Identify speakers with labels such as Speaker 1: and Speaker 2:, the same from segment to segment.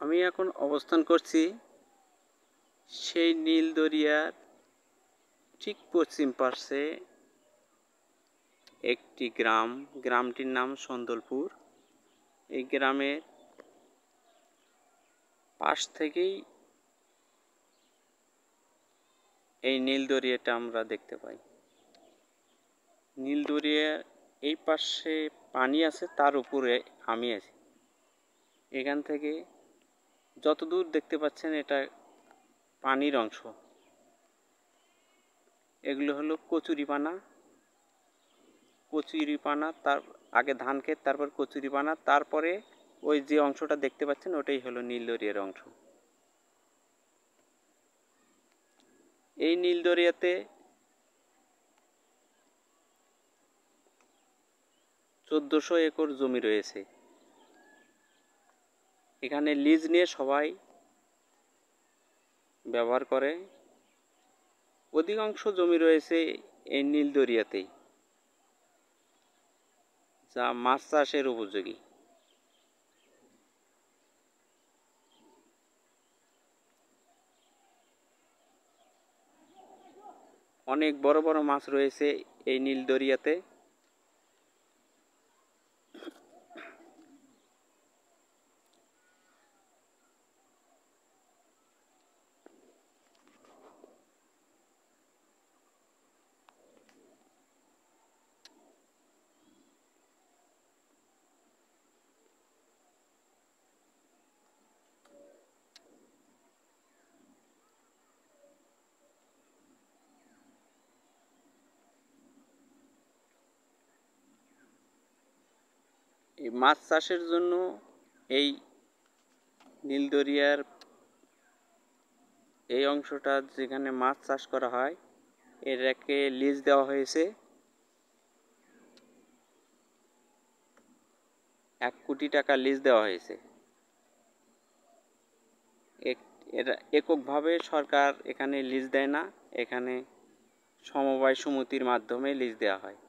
Speaker 1: আমি এখন অবস্থান করছি সেই নীল দরিয়ার ঠিক পশ্চিম পার্শ্বে একটি গ্রামটির নাম সন্দলপুর। এই গ্রামের পাশ থেকেই এই নীল দরিয়াটা আমরা দেখতে পাই। নীল দরিয়ার এই পাশে পানি আছে, তার উপরে আমি আছি। এখান থেকে যতদূর দেখতে পাচ্ছেন এটা পানির অংশ। এগুলো হলো কচুরিপানা, তার আগে ধান ক্ষেত, তারপর কচুরিপানা, তারপরে ওই যে অংশটা দেখতে পাচ্ছেন ওটাই হলো নীল দরিয়ার অংশ। এই নীল দরিয়াতে 1400 একর জমি রয়েছে। এখানে লিজ নিয়ে সবাই ব্যবহার করে। অধিকাংশ জমি রয়েছে এই নীল দরিয়াতেই, যা মাছ চাষের উপযোগী। অনেক বড় বড় মাছ রয়েছে এই নীল দরিয়াতে। এই মাছ চাষের জন্য এই নীল দরিয়ার এই অংশটা যেখানে মাছ চাষ করা হয় এটাকে লিজ দেওয়া হয়েছে 1 কোটি টাকা লিজ দেওয়া হয়েছে। এটা এককভাবে সরকার এখানে লিজ দেয় না, এখানে সমবায় সমিতির মাধ্যমে লিজ দেওয়া হয়।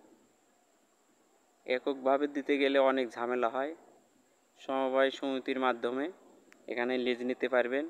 Speaker 1: এককভাবে দিতে গেলে অনেক ঝামেলা হয়। সমবায় সমিতির মাধ্যমে এখানে লিজ নিতে পারবেন।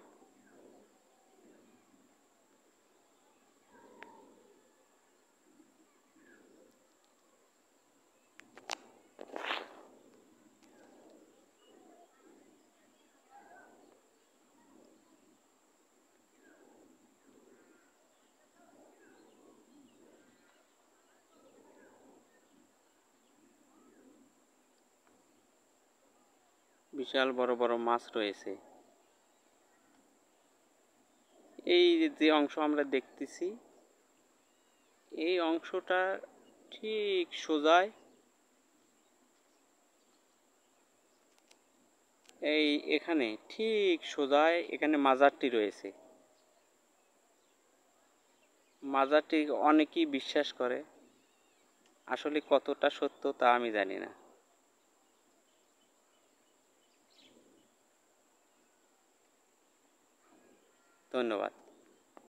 Speaker 1: বিশাল বড় বড় মাছ রয়েছে। এই যে অংশ আমরা দেখতেছি, এই অংশটা ঠিক সোজায় এখানে ঠিক সোজায় এখানে মাজারটি রয়েছে। মাজারটি অনেকেই বিশ্বাস করে, আসলে কতটা সত্য তা আমি জানি না। ধন্যবাদ।